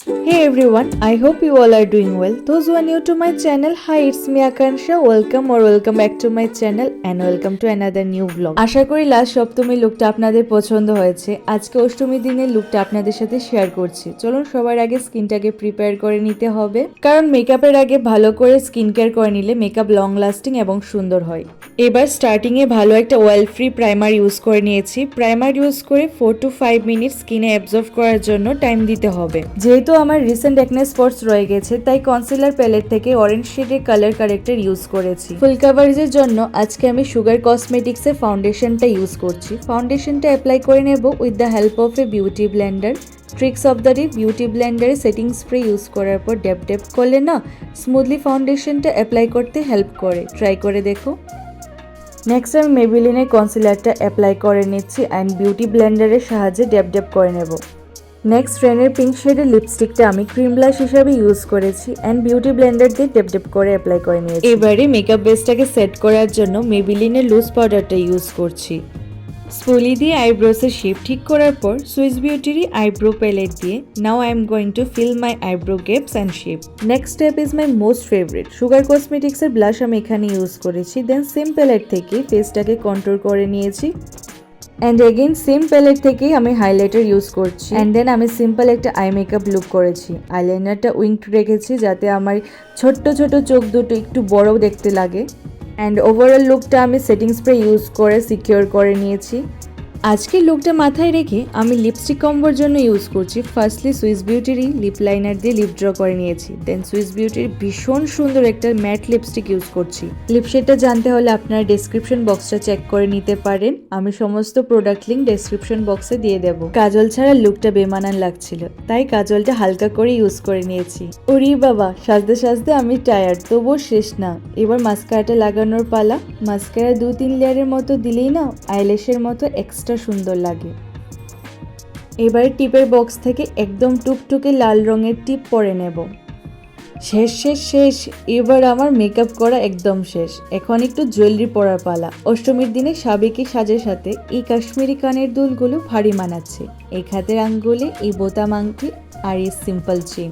Hey everyone, I hope you all are doing well. Those who are new to my channel, hi, it's me Akansha. Welcome back to my channel and welcome to another new vlog. আশা করি last সপ্তমীর লুকটা আপনাদের পছন্দ হয়েছে। আজকে অষ্টমী দিনের লুকটা আপনাদের সাথে শেয়ার করছি। চলুন সবার আগে স্কিনটাকে প্রিপেয়ার করে নিতে হবে, কারণ মেকআপের আগে ভালো করে স্কিন কেয়ার করে নিলে মেকআপ লং লাস্টিং এবং সুন্দর হয়। এবার স্টার্টিং এ ভালো একটা অয়েল ফ্রি প্রাইমার ইউজ করে নিয়েছি। প্রাইমার ইউজ করে 4 to 5 মিনিট স্কিনে অ্যাবজর্ব করার জন্য টাইম দিতে হবে। যেহেতু আমার রিসেন্ট একনে স্পটস রয়ে গেছে, তাই কনসিলার প্যালেট থেকে অরেঞ্জ শেডের কালার কারেক্টর ইউজ করেছি। ফুল কাভারেজের জন্য আজকে আমি সুগার কসমেটিক্সের ফাউন্ডেশনটা ইউজ করছি। ফাউন্ডেশনটা অ্যাপ্লাই করে নেব with the help of A beauty Blender. Tricks of the day, beauty ব্লেন্ডারে সেটিং স্প্রে ইউজ করার পর ড্যাপ করলে না স্মুথলি ফাউন্ডেশনটা অ্যাপ্লাই করতে হেল্প করে। ট্রাই করে দেখো। নেক্সট আমি মেবিলিনের কনসিলারটা অ্যাপ্লাই করে নিচ্ছি অ্যান্ড বিউটি ব্লেন্ডারের সাহায্যে ড্যাপ করে নেব। নেক্সট রেনের পিঙ্ক শেডের লিপস্টিকটা আমি ক্রিম ব্লাশ হিসাবে ইউজ করেছি অ্যান্ড বিউটি ব্লেন্ডার দিয়ে ড্যাপ করে অ্যাপ্লাই করে নিয়েছি। এবারে মেকআপ বেসটাকে সেট করার জন্য মেবিলিনের লুজ পাউডারটা ইউজ করছি। স্পুলি দিয়ে আইব্রোসের শেপ ঠিক করার পর সুইস বিউটির আইব্রো প্যালেট দিয়ে now I am going to fill my eyebrow gaps and shape. Next step is my most favourite Sugar কসমেটিক্সের ব্লাশ আমি এখানে ইউজ করেছি। দেন সেম প্যালেট থেকে ফেসটাকে কন্ট্রোল করে নিয়েছি অ্যান্ড এগেইন সেম প্যালেট থেকেই আমি হাইলাইটার ইউজ করছি অ্যান্ড দেন আমি সিম্পল একটা আই মেকআপ লুক করেছি। আইলাইনারটা উইংড রেখেছি যাতে আমার ছোট্ট চোখ দুটো একটু বড় দেখতে লাগে অ্যান্ড ওভারঅল লুকটা আমি সেটিং স্প্রে ইউজ করে সিকিউর করে নিয়েছি। আজকের লুকটা মাথায় রেখে আমি লিপস্টিক কম্বোর জন্য ইউজ করছি। ফার্স্টলি সুইস বিউটির লিপ লাইনার দিয়ে লিপ ড্র করে নিয়েছি। দেন সুইস বিউটির ভীষণ সুন্দর একটা ম্যাট লিপস্টিক ইউজ করছি। লিপশেডটা জানতে হলে আপনারা ডেসক্রিপশন বক্সটা চেক করে নিতে পারেন। আমি সমস্ত প্রোডাক্ট লিঙ্ক ডেসক্রিপশন বক্সে দিয়ে দেবো। কাজল ছাড়া লুকটা বেমানান লাগছিল, তাই কাজলটা হালকা করে ইউজ করে নিয়েছি। ওরে বাবা, সাজতে আমি টায়ার্ড, তবুও শেষ না। এবার মাস্কারাটা লাগানোর পালা। মাস্কারা 2-3 লেয়ারের মতো দিলেই না আইল্যাশের মতো এক্সট্রা সুন্দর লাগে। এবারে টিপের বক্স থেকে একদম টুকটুকে লাল রঙের টিপ পরে নেব। শেষ। এবার আমার মেকআপ করা একদম শেষ। এখন একটু জুয়েলারি পরার পালা। অষ্টমীর দিনে সাবেকি সাজের সাথে এই কাশ্মীরি কানের দুলগুলো ভারী মানাচ্ছে। এই খাতের আঙ্গুলে এই বোতাম আংটি আর এই সিম্পল চেন।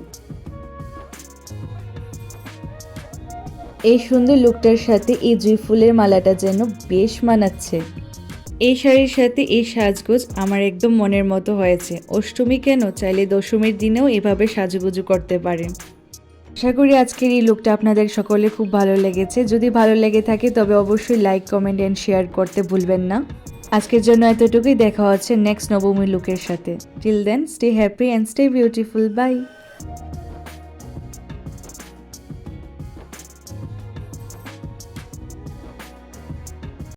এই সুন্দর লুকটার সাথে এই জুঁই ফুলের মালাটা যেন বেশ মানাচ্ছে। এই শাড়ির সাথে এই সাজগোজ আমার একদম মনের মতো হয়েছে। অষ্টমী কেন, চাইলে দশমীর দিনেও এভাবে সাজুগুজু করতে পারেন। আশা করি আজকের এই লুকটা আপনাদের সকলে খুব ভালো লেগেছে। যদি ভালো লেগে থাকে তবে অবশ্যই লাইক, কমেন্ট অ্যান্ড শেয়ার করতে ভুলবেন না। আজকের জন্য এতটুকুই। দেখা হচ্ছে নেক্সট নবমী লুকের সাথে। Till then stay happy and stay beautiful. By.